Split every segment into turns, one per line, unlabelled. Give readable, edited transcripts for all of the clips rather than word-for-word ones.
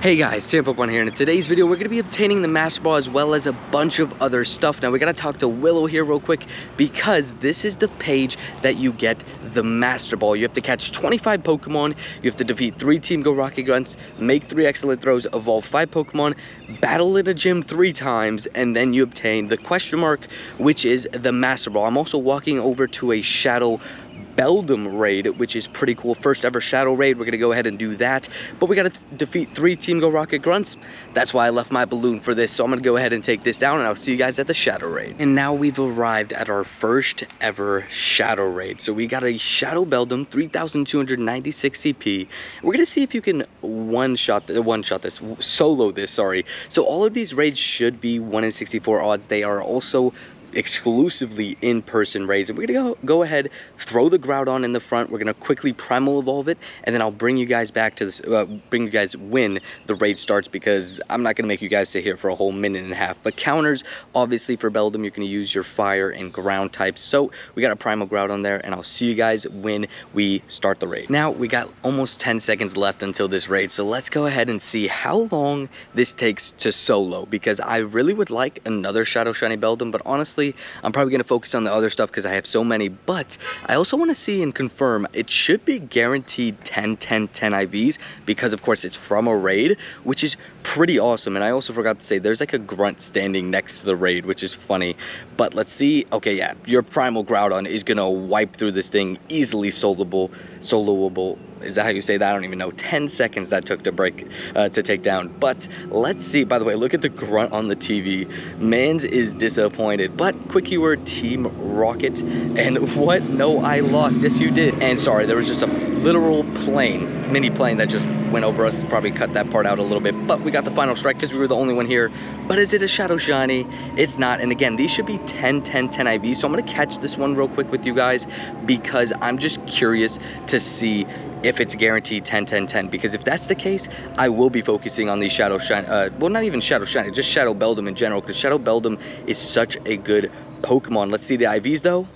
Hey guys, Pokemon here, and in today's video we're going to be obtaining the Masterball as well as a bunch of other stuff. Now we got to talk to Willow here real quick because this is the page that you get the Masterball. You have to catch 25 Pokemon, you have to defeat 3 Team Go Rocket Grunts, make 3 excellent throws, evolve 5 Pokemon, battle in a gym 3 times, and then you obtain the question mark, which is the Masterball. I'm also walking over to a Shadow Beldum raid, which is pretty cool. First ever Shadow raid. We're gonna go ahead and do that, but we gotta defeat 3 Team Go Rocket Grunts. That's why I left my balloon for this, so I'm gonna go ahead and take this down, and I'll see you guys at the Shadow raid. And now we've arrived at our first ever Shadow raid. So we got a Shadow Beldum, 3,296 CP. We're gonna see if you can solo this, sorry. So all of these raids should be 1 in 64 odds. They are also exclusively in-person raids, and we're gonna go ahead, throw the Groudon in the front. We're gonna quickly primal evolve it, and then I'll bring you guys back to this, bring you guys when the raid starts, because I'm not gonna make you guys sit here for a whole minute and a half. But counters, obviously for Beldum, you're gonna use your fire and ground types. So we got a primal Groudon there, and I'll see you guys when we start the raid. Now we got almost 10 seconds left until this raid, so let's go ahead and see how long this takes to solo, because I really would like another Shadow Shiny Beldum, but honestly I'm probably going to focus on the other stuff because I have so many. But I also want to see and confirm it should be guaranteed 10 IVs, because of course it's from a raid, which is pretty awesome. And I also forgot to say there's like a grunt standing next to the raid, which is funny. But let's see. Okay, yeah, your primal Groudon is gonna wipe through this thing easily. Soloable, is that how you say that? I don't even know. 10 seconds that took to break, to take down. But let's see. By the way, look at the grunt on the TV. Mans is disappointed. But quick keyword, Team Rocket. And what? No, I lost. Yes, you did. And sorry, there was just a literal plane, mini plane that just went over us. Probably cut that part out a little bit. But we got the final strike because we were the only one here. But is it a Shadow Shiny? It's not. And again, these should be 10 IVs. So I'm going to catch this one real quick with you guys because I'm just curious to see if it's guaranteed 10, because if that's the case, I will be focusing on these Shadow Shiny, well, not even Shadow Shiny, just Shadow Beldum in general, because Shadow Beldum is such a good Pokemon. Let's see the IVs though.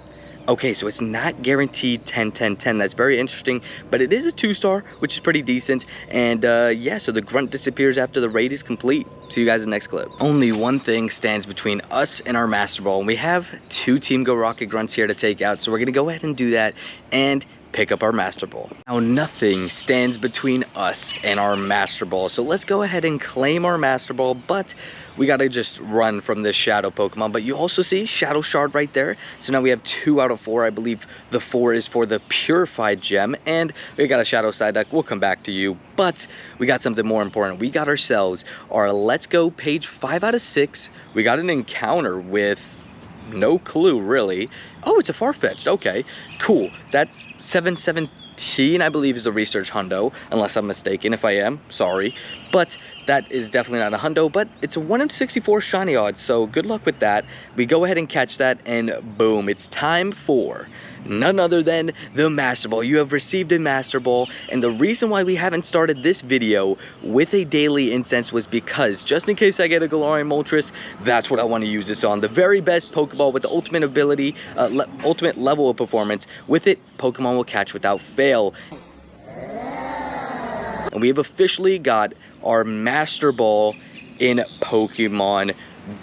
Okay, so it's not guaranteed 10. That's very interesting, but it is a 2-star, which is pretty decent. And yeah, so the grunt disappears after the raid is complete. See you guys in the next clip. Only one thing stands between us and our Masterball, and we have 2 Team Go Rocket Grunts here to take out, so we're gonna go ahead and do that and pick up our Masterball. Now nothing stands between us and our Masterball, so let's go ahead and claim our Masterball, but we gotta just run from this Shadow Pokemon. But you also see Shadow Shard right there, so now we have 2 out of 4. I believe the 4 is for the Purified Gem, and we got a Shadow Psyduck. We'll come back to you, but we got something more important. We got ourselves our Let's Go page 5 out of 6. We got an encounter with no clue really. Oh, it's a Farfetch'd. Okay, cool. That's 717, I believe, is the research hundo, unless I'm mistaken. If I am, sorry, but that is definitely not a hundo, but it's a 1 in 64 shiny odds, so good luck with that. We go ahead and catch that, and boom, it's time for none other than the Masterball. You have received a Masterball, and the reason why we haven't started this video with a daily incense was because, just in case I get a Galarian Moltres, that's what I want to use this on. The very best Pokeball with the ultimate ability, ultimate level of performance. With it, Pokemon will catch without fail. And we have officially got our Masterball in Pokemon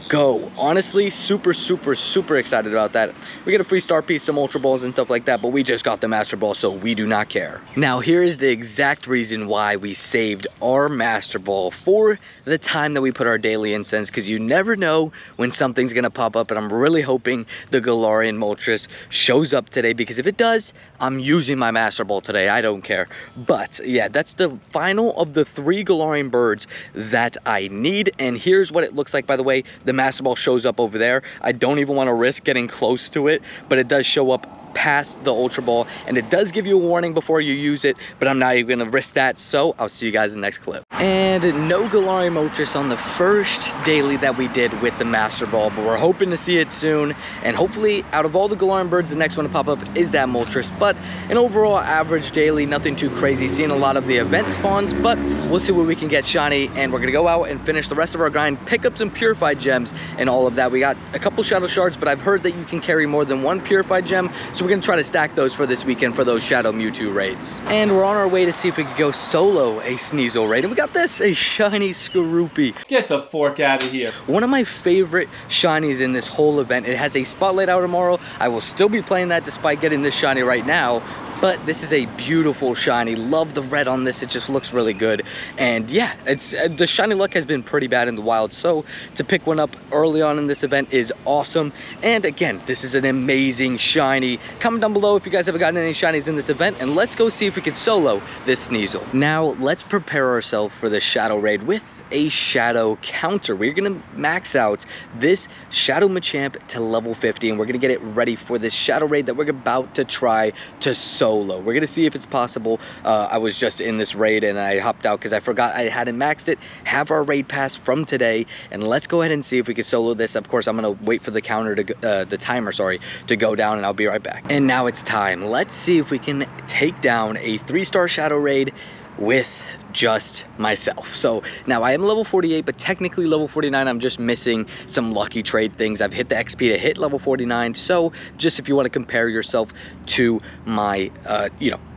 Go. Honestly, super excited about that. We get a free star piece, some Ultra Balls and stuff like that, but we just got the Masterball, so we do not care. Now here is the exact reason why we saved our Masterball for the time that we put our daily incense, because you never know when something's gonna pop up, and I'm really hoping the Galarian Moltres shows up today, because if it does, I'm using my Masterball today. I don't care. But yeah, that's the final of the 3 Galarian birds that I need, and here's what it looks like. By the way, the Masterball shows up over there. I don't even want to risk getting close to it, but it does show up past the Ultra Ball, and it does give you a warning before you use it, but I'm not even gonna risk that, so I'll see you guys in the next clip. And no Galarian Moltres on the first daily that we did with the Masterball, but we're hoping to see it soon, and hopefully out of all the Galarian birds, the next one to pop up is that Moltres. But an overall average daily, nothing too crazy. Seeing a lot of the event spawns, but we'll see what we can get shiny, and we're gonna go out and finish the rest of our grind, pick up some Purified Gems and all of that. We got a couple Shadow Shards, but I've heard that you can carry more than 1 Purified Gem, so So we're gonna try to stack those for this weekend for those Shadow Mewtwo raids. And we're on our way to see if we can go solo a Sneasel raid. And we got this, a shiny Skorupi.
Get the fork out of here.
One of my favorite shinies in this whole event. It has a spotlight out tomorrow. I will still be playing that despite getting this shiny right now. But this is a beautiful shiny. Love the red on this. It just looks really good. And yeah, it's the shiny luck has been pretty bad in the wild. So to pick one up early on in this event is awesome. And again, this is an amazing shiny. Comment down below if you guys have gotten any shinies in this event. And let's go see if we can solo this Sneasel. Now, let's prepare ourselves for the Shadow Raid with a Shadow counter. We're gonna max out this Shadow Machamp to level 50, and we're gonna get it ready for this Shadow Raid that we're about to try to solo. We're gonna see if it's possible. I was just in this raid and I hopped out because I forgot I hadn't maxed it. Have our raid pass from today, and let's go ahead and see if we can solo this. Of course, I'm gonna wait for the counter to the timer, sorry, to go down, and I'll be right back. And now it's time. Let's see if we can take down a 3-star Shadow Raid with just myself. So now I am level 48, but technically level 49. I'm just missing some lucky trade things. I've hit the XP to hit level 49. So just if you want to compare yourself to my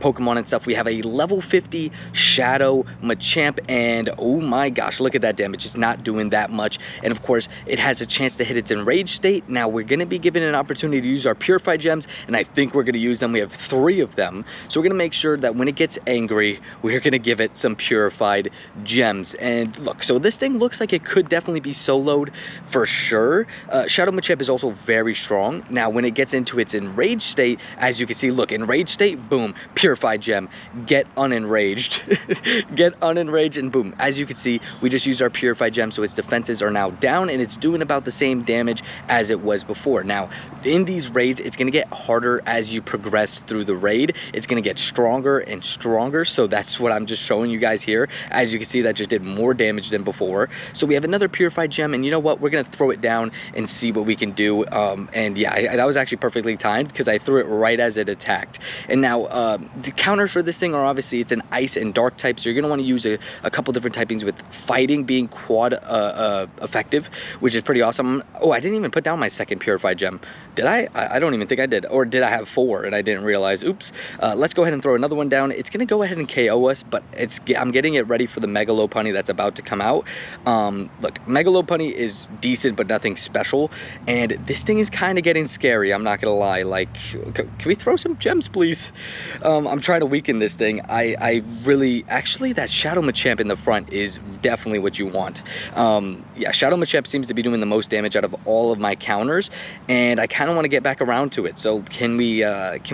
Pokemon and stuff, we have a level 50 Shadow Machamp, and oh my gosh, look at that damage. It's not doing that much, and of course it has a chance to hit its enraged state. Now we're going to be given an opportunity to use our Purified Gems, and I think we're going to use them. We have 3 of them, so we're going to make sure that when it gets angry, we're going to give it some Purified Gems. And look, so this thing looks like it could definitely be soloed for sure. Shadow Machamp is also very strong. Now when it gets into its enraged state, as you can see, look, enraged state, boom, Purified Gem, get unenraged. Get unenraged, and boom, as you can see, we just used our Purified Gem, so its defenses are now down, and it's doing about the same damage as it was before. Now in these raids, it's going to get harder as you progress through the raid. It's going to get stronger and stronger, so that's what I'm just showing you guys here. As you can see, that just did more damage than before. So we have another Purified Gem, and you know what, we're gonna throw it down and see what we can do. And yeah, that was actually perfectly timed because I threw it right as it attacked. And now the counters for this thing are obviously it's an ice and dark type, so you're gonna want to use a couple different typings, with fighting being quad effective, which is pretty awesome. Oh, I didn't even put down my second Purified Gem, did I don't even think I did. Or did I have 4 and I didn't realize? Oops. Let's go ahead and throw another one down. It's gonna go ahead and KO us, but I'm getting it ready for the Mega Lopunny that's about to come out. Look, Mega Lopunny is decent, but nothing special. And this thing is kind of getting scary, I'm not gonna lie. Like, can we throw some gems, please? I'm trying to weaken this thing. I really, actually, that Shadow Machamp in the front is definitely what you want. Yeah, Shadow Machamp seems to be doing the most damage out of all of my counters, and I kind of want to get back around to it. So can we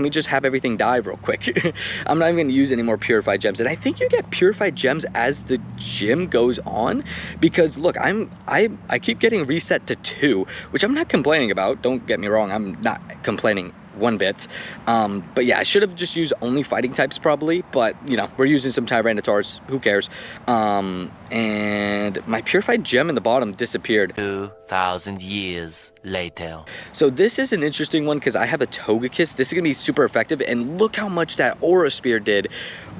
just have everything die real quick? I'm not even going to use any more Purified Gems, and I think you get Purified Gems as the gym goes on, because look, I keep getting reset to 2, which I'm not complaining about. Don't get me wrong, I'm not complaining one bit. But yeah, I should have just used only fighting types probably, but you know, we're using some Tyranitars, who cares. And my Purified Gem in the bottom disappeared.
2,000 years later.
So this is an interesting one because I have a Togekiss. This is gonna be super effective, and look how much that Aura Spear did.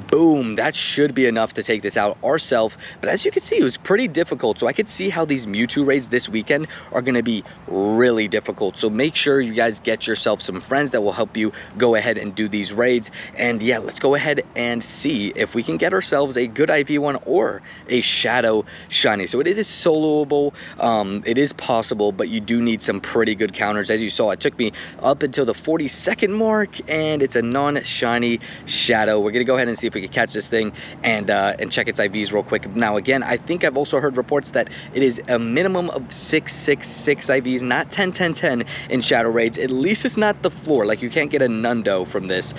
Boom, that should be enough to take this out ourselves. But as you can see, it was pretty difficult. So I could see how these Mewtwo raids this weekend are gonna be really difficult. So make sure you guys get yourself some friends that will help you go ahead and do these raids. And yeah, let's go ahead and see if we can get ourselves a good IV1 or a Shadow Shiny. So it is soloable, it is possible, but you do need some pretty good counters. As you saw, it took me up until the 40-second mark, and it's a non-shiny Shadow. We're gonna go ahead and see if we can catch this thing and check its IVs real quick. Now again, I think I've also heard reports that it is a minimum of 666 IVs, not 10-10-10 in Shadow Raids. At least it's not the floor. Like, you can't get a Nundo from this,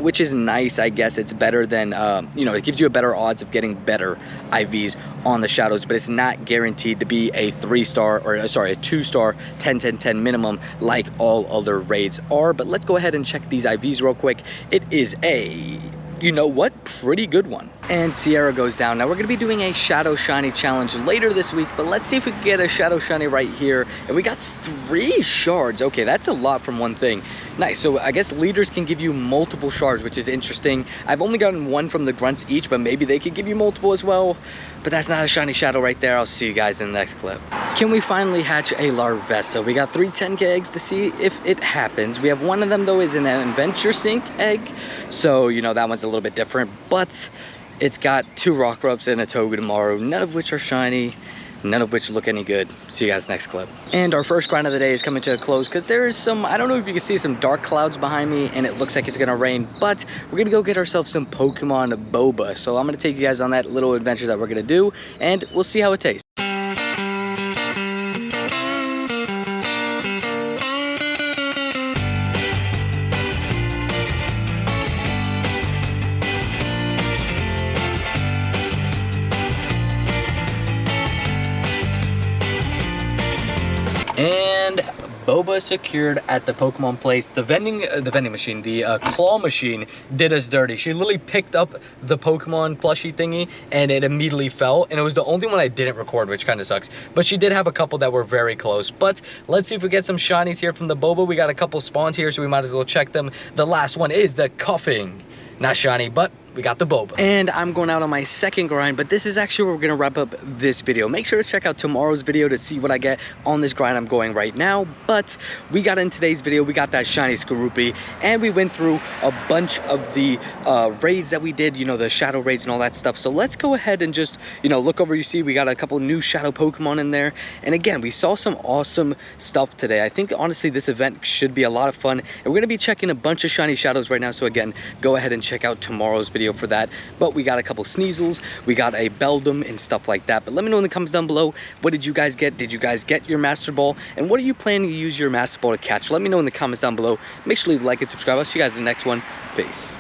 which is nice, I guess. It's better than, you know, it gives you a better odds of getting better IVs on the Shadows, but it's not guaranteed to be a 3-star, or sorry, a 2-star 10-10-10 minimum like all other raids are. But let's go ahead and check these IVs real quick. It is a you know what, pretty good one. And Sierra goes down. Now we're gonna be doing a shadow shiny challenge later this week, but let's see if we can get a shadow shiny right here. And we got 3 shards. Okay, that's a lot from one thing. Nice. So I guess leaders can give you multiple shards, which is interesting. I've only gotten 1 from the grunts each, but maybe they could give you multiple as well. But that's not a shiny shadow right there. I'll see you guys in the next clip. Can we finally hatch a Larvesta? We got 3 10K eggs to see if it happens. We have 1 of them though is an Adventure Sink egg. So, you know, that one's a little bit different, but it's got 2 rock rubs and a Togedemaru, none of which are shiny. None of which look any good. See you guys next clip. And our first grind of the day is coming to a close because there is some, I don't know if you can see some dark clouds behind me and it looks like it's gonna rain, but we're gonna go get ourselves some Pokemon Boba. So I'm gonna take you guys on that little adventure that we're gonna do and we'll see how it tastes. And Boba secured at the Pokemon place. The vending machine, the claw machine did us dirty. She literally picked up the Pokemon plushie thingy and it immediately fell. And it was the only one I didn't record, which kind of sucks. But she did have a couple that were very close. But let's see if we get some shinies here from the Boba. We got a couple spawns here, so we might as well check them. The last one is the Coughing. Not shiny, but we got the Boba. And I'm going out on my second grind, but this is actually where we're gonna wrap up this video. Make sure to check out tomorrow's video to see what I get on this grind I'm going right now. But we got in today's video, we got that shiny Skorupi, and we went through a bunch of the raids that we did, you know, the shadow raids and all that stuff. So let's go ahead and just, you know, look over. You see we got a couple new shadow Pokemon in there. And again, we saw some awesome stuff today. I think honestly this event should be a lot of fun. And we're gonna be checking a bunch of shiny shadows right now. So again, go ahead and check out tomorrow's video for that. But we got a couple Sneasels, we got a Beldum and stuff like that. But let me know in the comments down below, what did you guys get? Did you guys get your Master Ball? And what are you planning to use your Master Ball to catch? Let me know in the comments down below. Make sure to leave a like and subscribe. I'll see you guys in the next one. Peace.